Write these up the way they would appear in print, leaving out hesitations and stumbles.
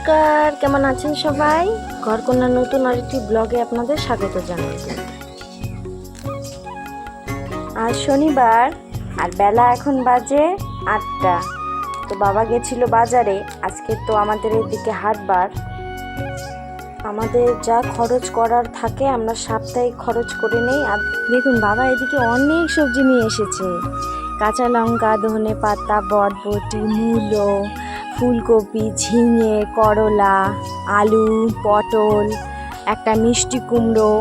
নমস্কার, কেমন আছেন সবাই? ঘরকন্যার নতুন আরেকটি ব্লগে আপনাদের স্বাগত জানাই। আজ শনিবার আর বেলা এখন বাজে 8টা। তো বাবা গেছিল বাজারে, আজকে তো আমাদের এদিকে হাটবার। আমাদের যা খরচ করার থাকে আমরা সাপ্তাহিক খরচ করে নেই। আর দেখুন বাবা এদিকে অনেক সবজি নিয়ে এসেছে, কাঁচা লঙ্কা, ধনে পাতা, বরবটি, মূলো, ফুলকপি, ঝিঙে, করলা, আলু, পটল, একটা মিষ্টি কুমড়ো,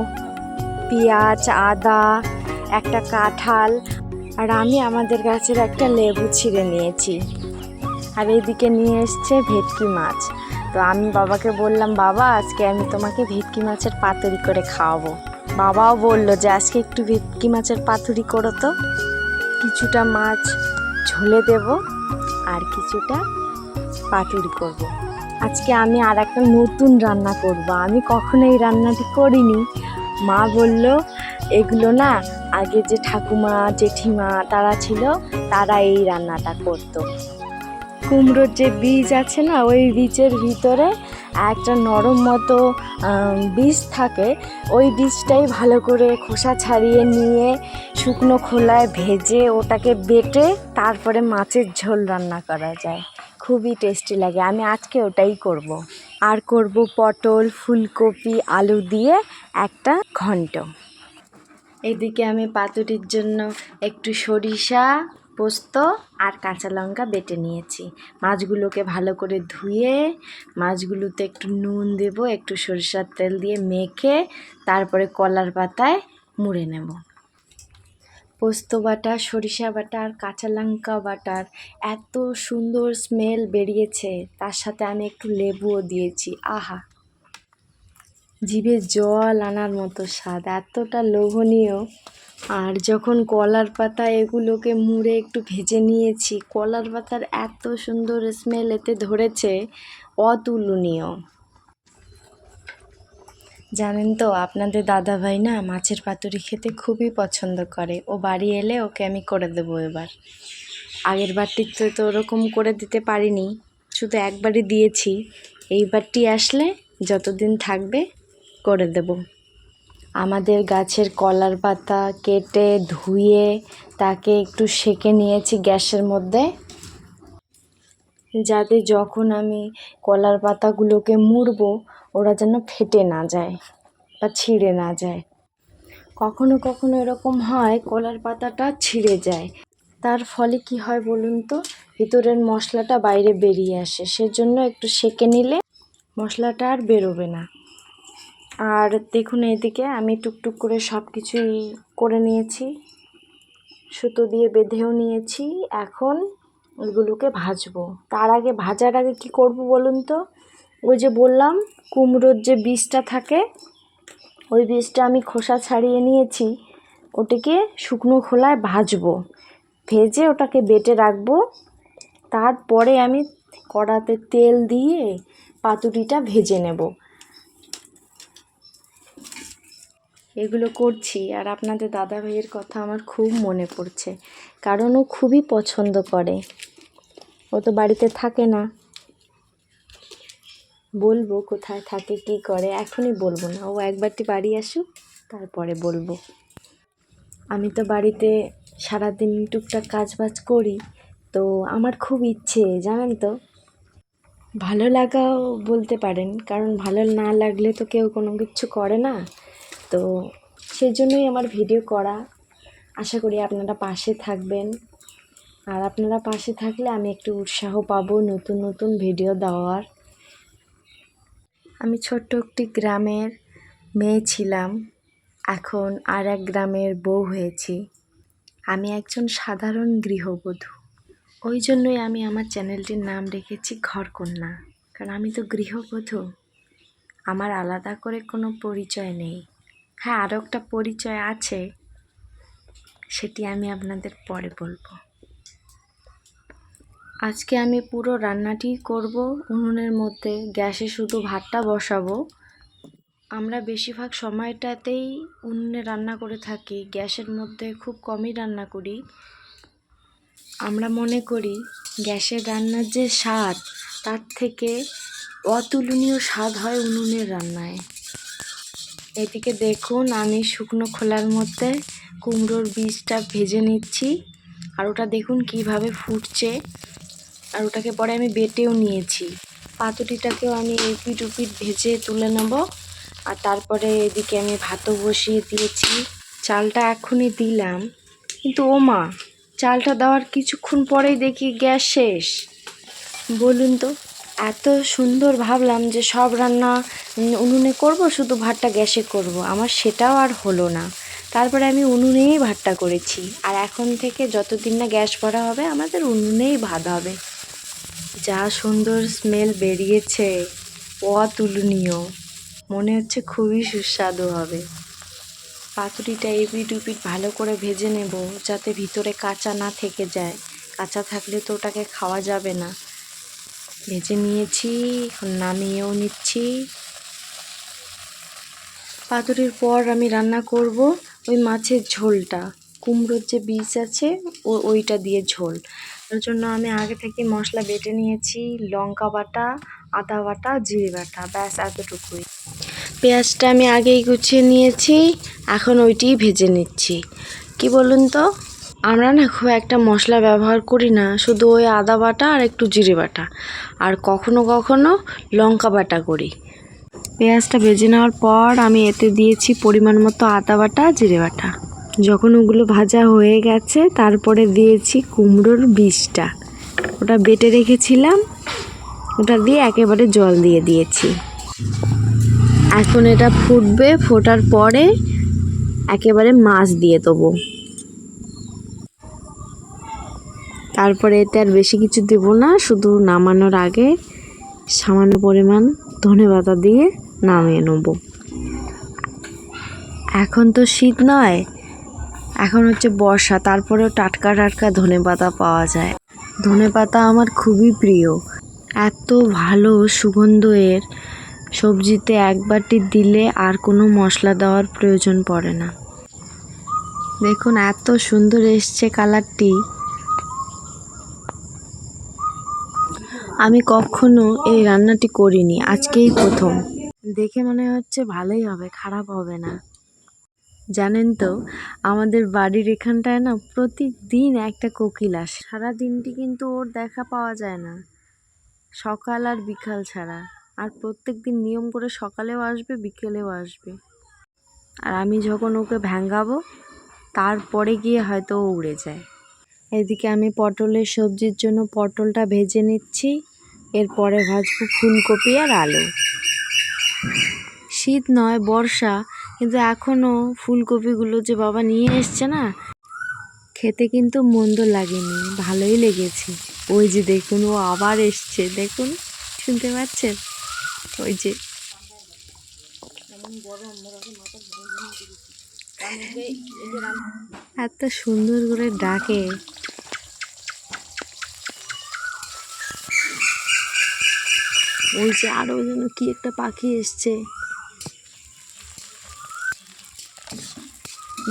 পেঁয়াজ, আদা, একটা কাঁঠাল, আর আমি আমাদের গাছের একটা লেবু ছিঁড়ে নিয়েছি। আর এইদিকে নিয়ে এসছে ভেটকি মাছ। তো আমি বাবাকে বললাম, বাবা আজকে আমি তোমাকে ভেটকি মাছের পাতুরি করে খাওয়াবো। বাবাও বলল যে আজকে একটু ভেটকি মাছের পাতুরি করো তো। কিছুটা মাছ ঝোলে দেব আর কিছুটা পাতুরি করব। আজকে আমি আর একটা নতুন রান্না করব, আমি কখনো এই রান্নাটি করিনি। মা বলল এগুলো না আগে যে ঠাকুমা জেঠিমা তারা ছিল তারা এই রান্নাটা করতো। কুমড়োর যে বীজ আছে না, ওই বীজের ভিতরে একটা নরম মতো বীজ থাকে। ওই বীজটাই ভালো করে খোসা ছাড়িয়ে নিয়ে শুকনো খোলায় ভেজে ওটাকে বেটে তারপরে মাছের ঝোল রান্না করা যায়, খুবই টেস্টি লাগে। আমি আজকে ওটাই করব। আর করব পটল, ফুলকপি, আলু দিয়ে একটা ঘন্ট। এদিকে আমি পাতুরির জন্য একটু সরিষা, পোস্ত আর কাঁচা লঙ্কা বেটে নিয়েছি। মাছগুলোকে ভালো করে ধুয়ে মাছগুলোতে একটু নুন দেব, একটু সরিষার তেল দিয়ে মেখে তারপরে কলার পাতায় মুড়ে নেব। পোস্ত বাটা, সরিষা বাটা আর কাঁচা লঙ্কা বাটার এত সুন্দর স্মেল বেরিয়েছে, তার সাথে আমি একটু লেবুও দিয়েছি। আহা, জিভে জল আনার মতো স্বাদ, এতটা লোভনীয়। আর যখন কলার পাতা এগুলোকে মুড়ে একটু ভেজে নিয়েছি, কলার পাতার এত সুন্দর স্মেল এতে ধরেছে, অতুলনীয়। জানেন তো আপনাদের দাদাভাই না মাছের পাতুরি খেতে খুবই পছন্দ করে। ও বাড়ি এলে ওকে আমি করে দেবো এবার। আগের বারটিতে তো ওরকম করে দিতে পারিনি, শুধু একবারই দিয়েছি। এইবারটি আসলে যতদিন থাকবে করে দেব। আমাদের গাছের কলার পাতা কেটে ধুয়ে তাকে একটু সেঁকে নিয়েছি গ্যাসের মধ্যে, যাতে যখন আমি কলার পাতাগুলোকে মুড়বো ওরা যেন ফেটে না যায় বা ছিঁড়ে না যায়। কখনো কখনো এরকম হয় কলার পাতাটা ছিঁড়ে যায়, তার ফলে কি হয় বলুন তো, ভিতরের মশলাটা বাইরে বেরিয়ে আসে। সেজন্য একটু সেঁকে নিলে মশলাটা আর বেরোবে না। আর দেখুন এদিকে আমি টুকটুক করে সব কিছুই করে নিয়েছি, সুতো দিয়ে বেঁধেও নিয়েছি। এখন ওইগুলোকে ভাজবো। তার আগে ভাজার আগে কি করব বলুন তো, ওই যে বললাম কুমড়োর যে বীজটা থাকে, ওই বীজটা আমি খোসা ছাড়িয়ে নিয়েছি। ওটাকে শুকনো খোলায় ভাজবো, ভেজে ওটাকে বেটে রাখবো। তারপরে আমি কড়াতে তেল দিয়ে পাতুরিটা ভেজে নেব। এগুলো করছি আর আপনাদের দাদা ভাইয়ের কথা আমার খুব মনে পড়ছে, কারণ ও খুবই পছন্দ করে। ও তো বাড়িতে থাকে না, বলবো কোথায় থাকে কি করে, এখনই বলবো না, ও একবারটি বাড়ি আসুক তারপরে বলবো। আমি তো বাড়িতে সারাদিন টুকটাক কাজবাজ করি, তো আমার খুব ইচ্ছে জানেন তো, ভালো লাগাও বলতে পারেন, কারণ ভালো না লাগলে তো কেউ কোনো কিছু করে না। তো সেই জন্যই আমার ভিডিও করা। আশা করি আপনারা পাশে থাকবেন, আর আপনারা পাশে থাকলে আমি একটু উৎসাহ পাবো নতুন নতুন ভিডিও দেওয়ার। আমি ছোট্ট একটি গ্রামের মেয়ে ছিলাম, এখন আর এক গ্রামের বউ হয়েছি। আমি একজন সাধারণ গৃহবধূ, ওই জন্যই আমি আমার চ্যানেলটির নাম রেখেছি ঘরকন্যা, কারণ আমি তো গৃহবধূ। আমার আলাদা করে কোনো পরিচয় নেই। হ্যাঁ, আরও একটা পরিচয় আছে, সেটি আমি আপনাদের পরে বলবো। আজকে আমি পুরো রান্নাটি করব উনুনের মধ্যে, গ্যাসে শুধু ভাতটা বসাবো। আমরা বেশিরভাগ সময়টাতেই উনুনে রান্না করে থাকি, গ্যাসের মধ্যে খুব কমই রান্না করি। আমরা মনে করি গ্যাসের রান্নার যে স্বাদ তার থেকে অতুলনীয় স্বাদ হয় উনুনের রান্নায়। এদিকে দেখুন আমি শুকনো খোলার মধ্যে কুমড়োর বীজটা ভেজে নিচ্ছি, আর ওটা দেখুন কিভাবে ফুটছে। আর ওটাকে পরে আমি বেটেও নিয়েছি। পাতুরিটাকেও আমি এপিট ওপিট ভেজে তুলে নেব। আর তারপরে এদিকে আমি ভাতও বসিয়ে দিয়েছি। চালটা এখনই দিলাম, কিন্তু ও মা, চালটা দেওয়ার কিছুক্ষণ পরেই দেখি গ্যাস শেষ। বলুন তো, এত সুন্দর ভাবলাম যে সব রান্না উনুনে করব, শুধু ভাতটা গ্যাসে করব, আমার সেটাও আর হলো না। তারপরে আমি উনুনেই ভাতটা করেছি। আর এখন থেকে যতদিন না গ্যাস ভরা হবে আমাদের উনুনেই ভাত হবে। যা সুন্দর স্মেল বেরিয়েছে, অতুলনীয়, মনে হচ্ছে খুবই সুস্বাদু হবে। পাতুরিটা এপিট ওপিট ভালো করে ভেজে নেব, যাতে ভিতরে কাঁচা না থেকে যায়। কাঁচা থাকলে তো ওটাকে খাওয়া যাবে না। ভেজে নিয়েছি, এখন নামিয়েও নিচ্ছি। পাতুরির পর আমি রান্না করব ওই মাছের ঝোলটা। কুমড়োর যে বীজ আছে ওইটা দিয়ে ঝোল। তার জন্য আমি আগে থেকে মশলা বেটে নিয়েছি, লঙ্কা বাটা, আদা বাটা, জিরে বাটা, ব্যাস এতটুকুই। পেঁয়াজটা আমি আগেই গুছিয়ে নিয়েছি, এখন ওইটিই ভেজে নিচ্ছি। কি বলুন তো, আমরা না খুব একটা মশলা ব্যবহার করি না, শুধু ওই আদা বাটা আর একটু জিরে বাটা, আর কখনো কখনো লঙ্কা বাটা করি। পেঁয়াজটা ভেজে নেওয়ার পর আমি এতে দিয়েছি পরিমাণ মতো আদা বাটা, জিরে বাটা। যখন ওগুলো ভাজা হয়ে গেছে তারপরে দিয়েছি কুমড়োর বীজটা, ওটা বেটে রেখেছিলাম, ওটা দিয়ে একেবারে জল দিয়ে দিয়েছি। এখন এটা ফুটবে, ফোটার পরে একেবারে মাছ দিয়ে দেবো। তারপরে এতে আর বেশি কিছু দেবো না, শুধু নামানোর আগে সামান্য পরিমাণ ধনেপাতা দিয়ে নামিয়ে নেব। এখন তো শীত নয়, এখন হচ্ছে বর্ষা, তারপরেও টাটকা টাটকা ধনেপাতা পাওয়া যায়। ধনেপাতা আমার খুবই প্রিয়। এত ভালো সুগন্ধ এর, সবজিতে এক বাটি দিলে আর কোনো মশলা দেওয়ার প্রয়োজন পড়ে না। দেখুন এত সুন্দর এসছে কালারটি। আমি কখনো এই রান্নাটি করিনি, আজকেই প্রথম। দেখে মনে হচ্ছে ভালোই হবে, খারাপ হবে না। জানেন তো, আমাদের বাড়ির এখানটায় না প্রতিদিন একটা কোকিল আসে। সারা দিনটি কিন্তু ওর দেখা পাওয়া যায় না, সকাল আর বিকাল ছাড়া। আর প্রত্যেক দিন নিয়ম করে সকালেও আসবে, বিকেলেও আসবে। আর আমি যখন ওকে ভ্যাঙ্গাবো তারপরে গিয়ে হয়তো ও উড়ে যায়। এদিকে আমি পটলের সবজির জন্য পটলটা ভেজে নিচ্ছি, এরপরে ভাজবো ফুলকপি আর আলু। শীত নয়, বর্ষা, কিন্তু এখনও ফুলকপিগুলো যে বাবা নিয়ে এসছে না, খেতে কিন্তু মন্দ লাগেনি, ভালোই লেগেছে। ওই যে দেখুন, ও আবার এসছে, দেখুন, শুনতে পাচ্ছেন? ওই যে এত সুন্দর করে ডাকে। ওই যে আরো যেন কি একটা পাখি এসছে।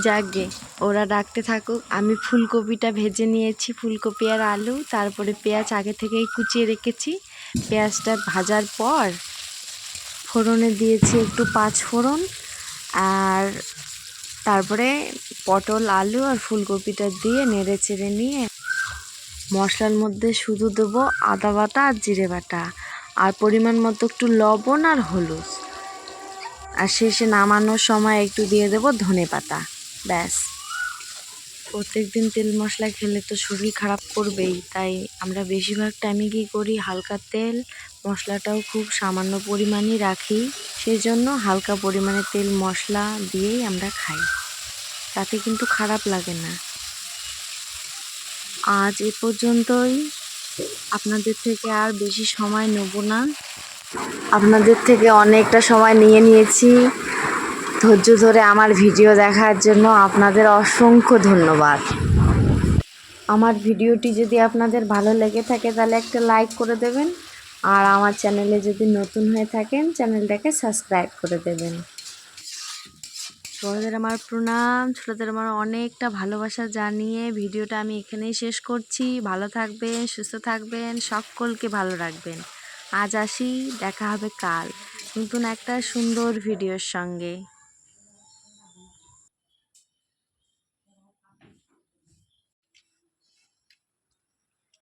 যাকগে, ওরা ডাকতে থাকুক। আমি ফুলকপিটা ভেজে নিয়েছি, ফুলকপি আর আলু, তারপরে পেঁয়াজ আগে থেকেই কুচিয়ে রেখেছি। পেঁয়াজটা ভাজার পর ফোড়নে দিয়েছি একটু পাঁচ ফোড়ন, আর তারপরে পটল, আলু আর ফুলকপিটা দিয়ে নেড়ে চেড়ে নিয়ে মশলার মধ্যে শুধু দেবো আদা বাটা আর জিরে বাটা, আর পরিমাণ মতো একটু লবণ আর হলুদ, আর শেষে নামানোর সময় একটু দিয়ে দেবো ধনেপাতা। ব্যাস। প্রত্যেক দিন তেল মশলা খেলে তো শরীর খারাপ করবেই, তাই আমরা বেশিরভাগ টাইমে কী করি, হালকা তেল, মশলাটাও খুব সামান্য পরিমাণই রাখি। সেই জন্য হালকা পরিমাণে তেল মশলা দিয়েই আমরা খাই, তাতে কিন্তু খারাপ লাগে না। আজ এ পর্যন্তই, আপনাদের থেকে আর বেশি সময় নেব না। আপনাদের থেকে অনেকটা সময় নিয়েছি। ধৈর্য ধরে আমার ভিডিও দেখার জন্য আপনাদের অসংখ্য ধন্যবাদ। আমার ভিডিওটি যদি আপনাদের ভালো লেগে থাকে তাহলে একটা লাইক করে দেবেন, আর আমার চ্যানেলে যদি নতুন হয়ে থাকেন চ্যানেলটাকে সাবস্ক্রাইব করে দেবেন। বড়দের আমার প্রণাম, ছোটদের আমার অনেকটা ভালোবাসা জানিয়ে ভিডিওটা আমি এখানেই শেষ করছি। ভালো থাকবেন, সুস্থ থাকবেন, সকলকে ভালো রাখবেন। আজ আসি, দেখা হবে কাল নতুন একটা সুন্দর ভিডিওর সঙ্গে।